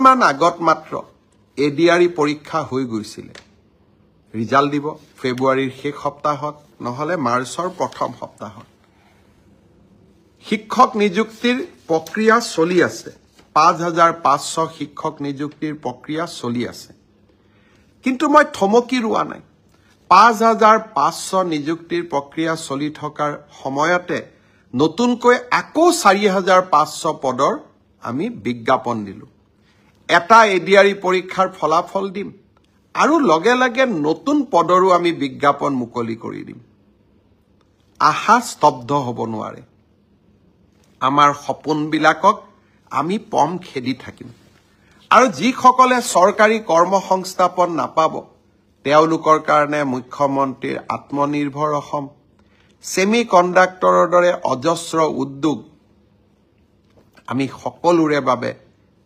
মান আগত মাত্ৰ এডিআৰই পৰীক্ষা হৈ গৈছিল ৰিজাল্ট দিব ফেব্ৰুৱাৰীৰ শেষ সপ্তাহত নহলে মাৰ্চৰ প্ৰথম সপ্তাহত শিক্ষক নিযুক্তিৰ প্ৰক্ৰিয়া চলি আছে 5500 শিক্ষক নিযুক্তিৰ প্ৰক্ৰিয়া চলি আছে কিন্তু মই থমকি ৰোৱা নাই 5500 নিযুক্তিৰ প্ৰক্ৰিয়া চলি থকাৰ সময়তে নতুনকৈ আকৌ 4500 পদৰ আমি বিজ্ঞাপন দিলো এটা এডিআৰই পৰীক্ষাৰ ফলাফল দিম আৰু লগে লগে নতুন পদৰো আমি বিজ্ঞাপন মুকলি কৰি দিম আশা স্তব্ধ হ'ব নোৱাৰে আমাৰ সপোনবিলাকক আমি পম খেদি থাকিম আৰু যিসকলে চৰকাৰী কৰ্মসংস্থাপন নাপাব তেওঁলোকৰ কাৰণে মুখ্যমন্ত্ৰীৰ আত্মনিৰ্ভৰ অসম সেমি কণ্ডাক্টৰৰ দৰে অজস্ৰ উদ্যোগ আমি সকলোৰে বাবে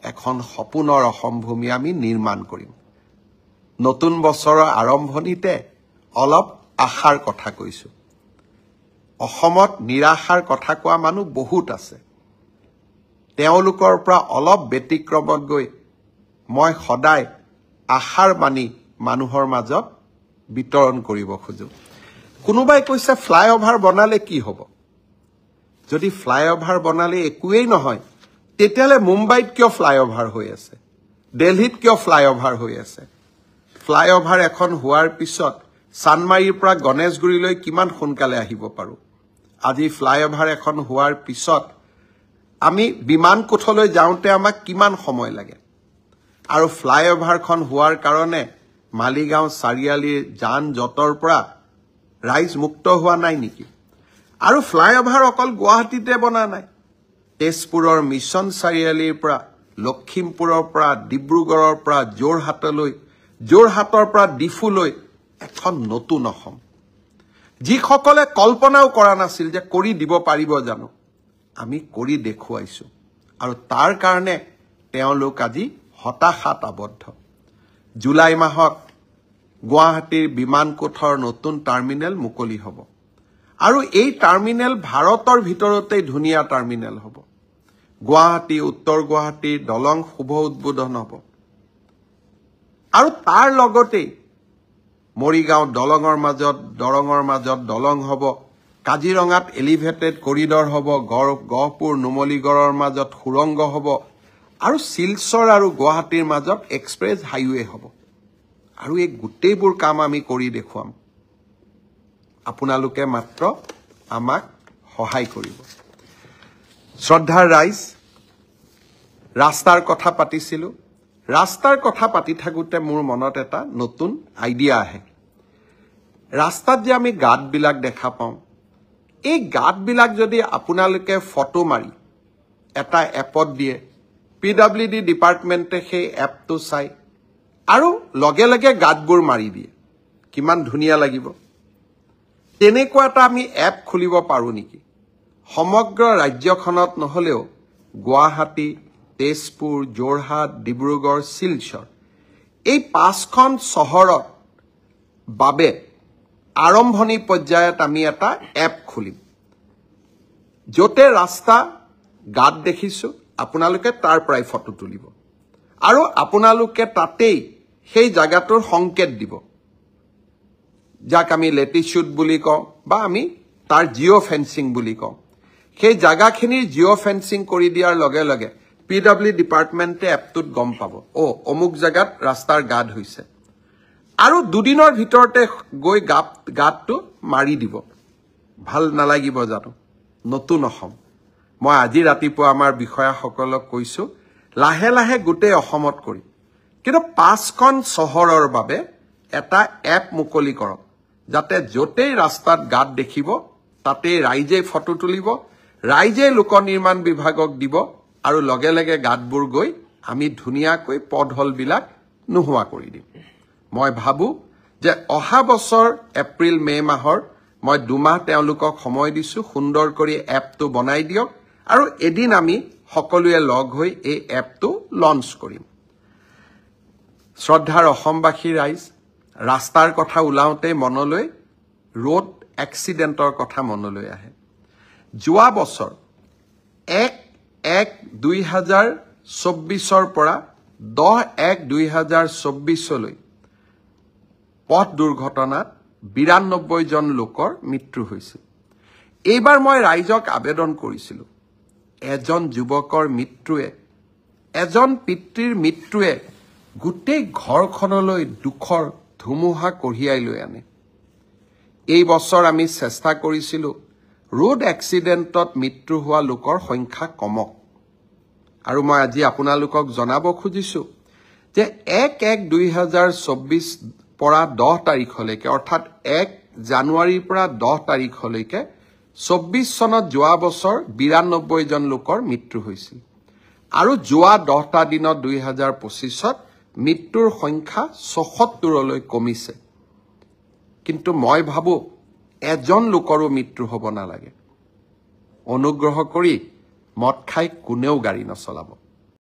এখন সপোনৰ অসম ভূমি আমি নিৰ্মাণ কৰিম নতুন বছৰৰ আৰম্ভণিতে অলপ আশাৰ কথা কৈছো অসমত নিৰাশাৰ কথা কোৱা মানুহ বহুত আছে তেওঁলোকৰ পৰা অলপ ব্যতিক্ৰমত গৈ মই সদায় আশাৰ বাণী মানুহৰ মাজত বিতৰণ কৰিব খোজো কোনোবাই কৈছে ফ্লাইঅভাৰ বনালে কি হ'ব যদি ফ্লাইঅভাৰ বনালে একোৱেই নহয় তেতিয়ালে মুম্বাইত কিয় ফ্লাইঅভাৰ হৈ আছে দিল্লীত কিয় ফ্লাইঅভাৰ হৈ আছে ফ্লাইঅভাৰ এখন হোৱাৰ পিছত সানমাৰীৰ পৰা গণেশগুৰিলৈ কিমান সোনকালে আহিব পাৰো আজি ফ্লাইঅভাৰ এখন হোৱাৰ পিছত আমি বিমানকোঠলৈ যাওঁতে আমাক কিমান সময় লাগে আৰু ফ্লাইঅভাৰখন হোৱাৰ কাৰণে মালিগাঁও চাৰিআলিৰ যান জঁটৰ পৰা ৰাইজ মুক্ত হোৱা নাই নেকি আৰু ফ্লাইঅভাৰ অকল গুৱাহাটীতে বনা নাই তেজপুৰৰ মিছন চাৰিআলিৰ পৰা লখিমপুৰৰ পৰা ডিব্ৰুগড়ৰ পৰা যোৰহাটৰ পৰা ডিফুলৈ এখন নতুন অসম যিসকলে কল্পনাও কৰা নাছিল যে কৰি দিব পাৰিব জানো আমি কৰি দেখুৱাইছো আৰু তাৰ কাৰণে তেওঁলোক আজি হতাশাত আবদ্ধ জুলাই মাহত গুৱাহাটীৰ বিমানকোঠৰ নতুন টাৰ্মিনেল মুকলি হ'ব আৰু এই টাৰ্মিনেল ভাৰতৰ ভিতৰতে ধুনীয়া টাৰ্মিনেল হ'ব গুৱাহাটী উত্তৰ গুৱাহাটীৰ দলং শুভ উদ্বোধন হ'ব আৰু তাৰ লগতে মৰিগাঁও দলঙৰ মাজত দলং হ'ব কাজিৰঙাত এলিভেটেড কৰিডৰ হ'ব গহপুৰ নুমলীগড়ৰ মাজত সুৰংগ হ'ব আৰু শিলচৰ আৰু গুৱাহাটীৰ মাজত এক্সপ্ৰেছ হাইৱে হ'ব আৰু এই গোটেইবোৰ কাম আমি কৰি দেখুৱাম আপোনালোকে মাত্ৰ আমাক সহায় কৰিব শ্ৰদ্ধাৰ ৰাইজ ৰাস্তাৰ কথা পাতিছিলো ৰাস্তাৰ কথা পাতি থাকোতে মোৰ মনত এটা নতুন আইডিয়া আহে ৰাস্তাত যে আমি গাঁতবিলাক দেখা পাওঁ এই গাঁতবিলাক যদি আপোনালোকে ফটো মাৰি এটা এপত দিয়ে পিডব্লিউডি ডিপাৰ্টমেণ্টে সেই এপটো চাই আৰু লগে লগে গাঁতবোৰ মাৰি দিয়ে কিমান ধুনীয়া লাগিব তেনেকুৱা এটা আমি এপ খুলিব পাৰো নেকি সমগ্ৰ ৰাজ্যখনত নহলেও গুৱাহাটী তেজপুৰ যোৰহাট ডিব্ৰুগড় শিলচৰ এই পাঁচখন চহৰত বাবে আৰম্ভণি পৰ্যায়ত আমি এটা এপ খুলিম যতে ৰাস্তা গাঁত দেখিছো আপোনালোকে তাৰ পৰাই ফটো তুলিব আৰু আপোনালোকে তাতেই সেই জায়গাটোৰ সংকেত দিব যাক আমি লেটিটিউড বুলি কওঁ বা আমি তাৰ জিঅ' ফেন্সিং বুলি কওঁ সেই জায়গাখিনিৰ জিঅ' ফেন্সিং কৰি দিয়াৰ লগে লগে পিডব্লিউ ডিপাৰ্টমেণ্টে এপটোত গম পাব অমুক জায়গাত ৰাস্তাৰ গাঁত হৈছে আৰু দুদিনৰ ভিতৰতে গৈ গাঁতটো মাৰি দিব ভাল নালাগিব জানো নতুন অসম মই আজি ৰাতিপুৱা আমাৰ বিষয়াসকলক কৈছো লাহে লাহে গোটেই অসমত কৰি কিন্তু পাঁচখন চহৰৰ বাবে এটা এপ মুকলি কৰক যাতে যতেই ৰাস্তাত গাঁত দেখিব তাতে ৰাইজে ফটো তুলিব ৰাইজে লোক নিৰ্মাণ বিভাগক দিব আৰু লগে লগে গাঁতবোৰ গৈ আমি ধুনীয়াকৈ পথহলবিলাক নোহোৱা কৰি দিম মই ভাবো যে অহা বছৰ এপ্ৰিল মে মাহৰ মই 2 মাহ তেওঁলোকক সময় দিছো সুন্দৰ কৰি এপটো বনাই দিয়ক আৰু এদিন আমি সকলোৱে লগ হৈ এই এপটো লঞ্চ কৰিম শ্ৰদ্ধাৰ অসমবাসী ৰাইজ ৰাস্তাৰ কথা উলাওতে মনলৈ ৰোড এক্সিডেন্টৰ কথা মনলৈ আহে যোৱা বছৰ 1/1/2024 পৰা 10/1/2024 পথ দুৰ্ঘটনাত 92 জন লোকৰ মৃত্যু হৈছিল। এইবাৰ মই ৰাইজক আবেদন কৰিছিলোঁ, এজন যুৱকৰ মৃত্যুৱে, এজন পিতৃৰ মৃত্যুৱে গোটেই ঘৰখনলৈ দুখৰ ধুমুহা কঢ়িয়াই লৈ আনে। এই বছৰ আমি চেষ্টা কৰিছিলোঁ ৰোড এক্সিডেণ্টত মৃত্যু হোৱা লোকৰ সংখ্যা কমক। আৰু মই আজি আপোনালোকক জনাব খুজিছোঁ যে 1/1/2024 পৰা 10 তাৰিখলৈকে, অৰ্থাৎ 1 জানুৱাৰীৰ পৰা 10 তাৰিখলৈকে 24 চনত যোৱা বছৰ 92 জন লোকৰ মৃত্যু হৈছিল। আৰু যোৱা 10টা দিনত 2025ত মৃত্যুৰ সংখ্যা 76লৈ কমিছে। কিন্তু মই ভাবোঁ এজন লোকৰো মৃত্যু হ'ব নালাগে। অনুগ্ৰহ কৰি মদ খাই কোনেও গাড়ী নচলাব।